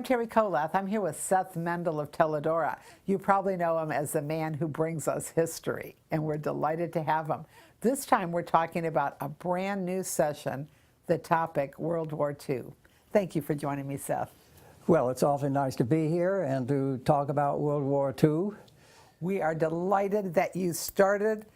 Terry Kolath. I'm here with Seth Mendel of Teledora. You probably know him as the man who brings us history, and we're delighted to have him. This time we're talking about a brand new session, the topic World War II. Thank you for joining me, Seth. Well, it's awfully nice to be here and to talk about World War II. We are delighted that you started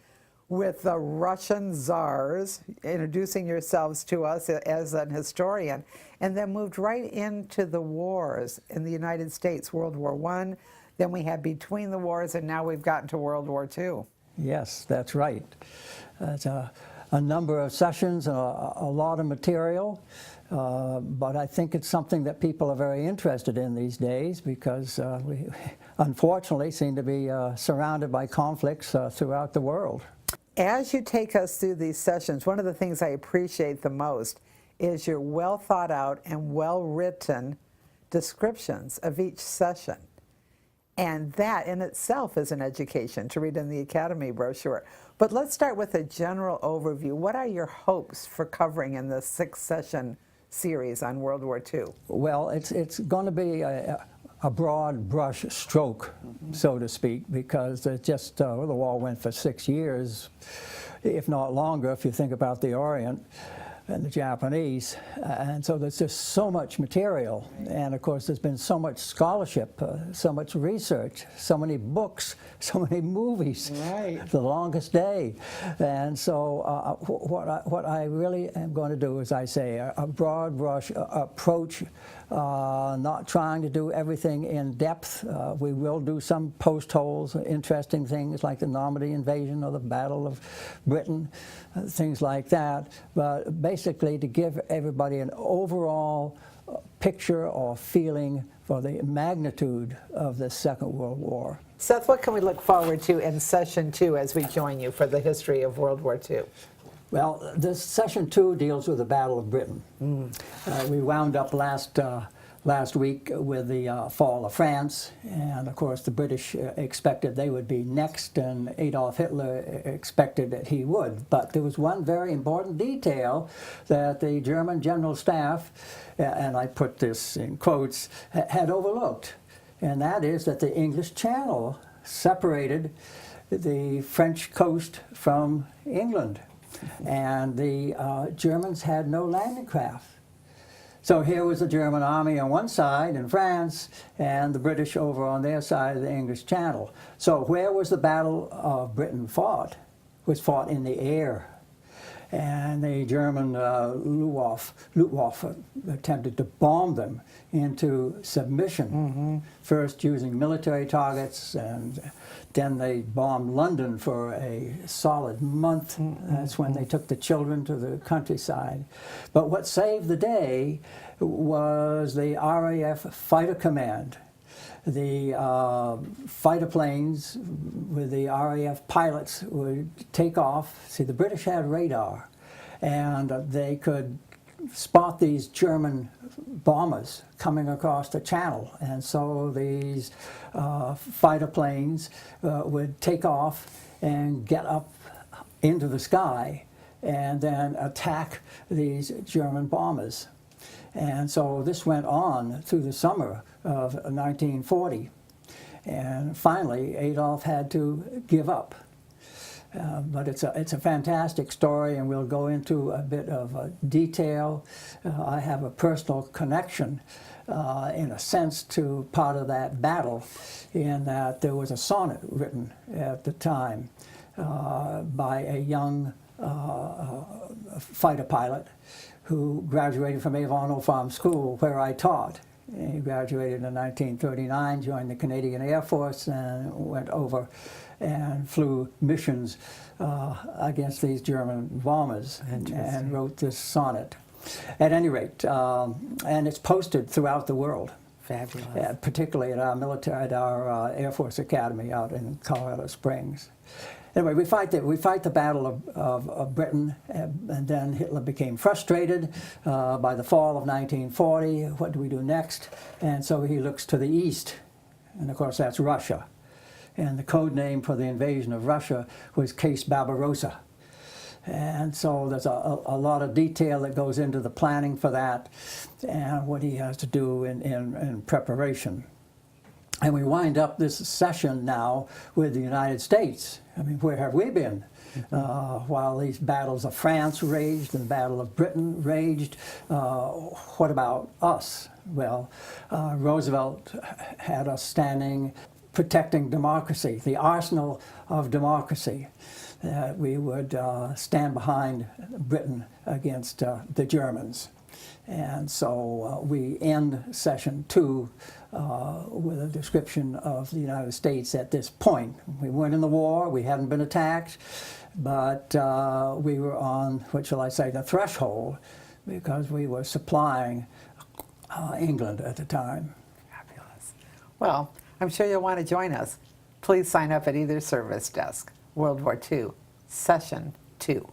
with the Russian czars, introducing yourselves to us as an historian, and then moved right into the wars in the United States, World War I, then we had Between the Wars, and now we've gotten to World War II. Yes, that's right. It's a number of sessions and a lot of material, but I think it's something that people are very interested in these days because we unfortunately seem to be surrounded by conflicts throughout the world. As you take us through these sessions, one of the things I appreciate the most is your well thought out and well written descriptions of each session. And that in itself is an education to read in the Academy brochure. But let's start with a general overview. What are your hopes for covering in this 6-session series on World War II? Well, it's going to be a broad brush stroke, so to speak, because the war went for 6 years, if not longer, if you think about the Orient and the Japanese. And so there's just so much material. And of course, there's been so much scholarship, so much research, so many books, so many movies. Right. The Longest Day. And so what I really am going to do is, I say, a broad brush approach, not trying to do everything in depth. We will do some post holes, interesting things like the Normandy invasion or the Battle of Britain, things like that. But basically to give everybody an overall picture or feeling for the magnitude of the Second World War. Seth, what can we look forward to in Session 2 as we join you for the history of World War II? Well, this Session 2 deals with the Battle of Britain. We wound up last week with the fall of France, and of course the British expected they would be next, and Adolf Hitler expected that he would. But there was one very important detail that the German General Staff, and I put this in quotes, had overlooked, and that is that the English Channel separated the French coast from England. And the Germans had no landing craft. So here was the German army on one side in France, and the British over on their side of the English Channel. So where was the Battle of Britain fought? It was fought in the air. And the German Luftwaffe attempted to bomb them into submission, first using military targets, and then they bombed London for a solid month. That's when they took the children to the countryside. But what saved the day was the RAF Fighter Command. The fighter planes with the RAF pilots would take off. See, the British had radar, and they could spot these German bombers coming across the channel. And so these fighter planes would take off and get up into the sky and then attack these German bombers. And so this went on through the summer of 1940. And finally, Adolf had to give up. But it's a fantastic story, and we'll go into a bit of detail. I have a personal connection, in a sense, to part of that battle, in that there was a sonnet written at the time by a young fighter pilot who graduated from Avon Farm School, where I taught. He graduated in 1939, joined the Canadian Air Force, and went over and flew missions against these German bombers, and wrote this sonnet. At any rate, and it's posted throughout the world. Fabulous. Particularly at our Air Force Academy out in Colorado Springs. Anyway, we fight the Battle of Britain, and then Hitler became frustrated by the fall of 1940. What do we do next? And so he looks to the east, and of course that's Russia. And the code name for the invasion of Russia was Case Barbarossa. And so there's a lot of detail that goes into the planning for that and what he has to do in preparation. And we wind up this session now with the United States. I mean, where have we been? While these battles of France raged and the Battle of Britain raged, what about us? Well, Roosevelt had us standing, protecting democracy, the arsenal of democracy, that we would stand behind Britain against the Germans. And so we end session 2 with a description of the United States at this point. We weren't in the war, we hadn't been attacked, but we were on, what shall I say, the threshold, because we were supplying England at the time. Fabulous. Well, I'm sure you'll want to join us. Please sign up at either service desk. World War II, Session 2.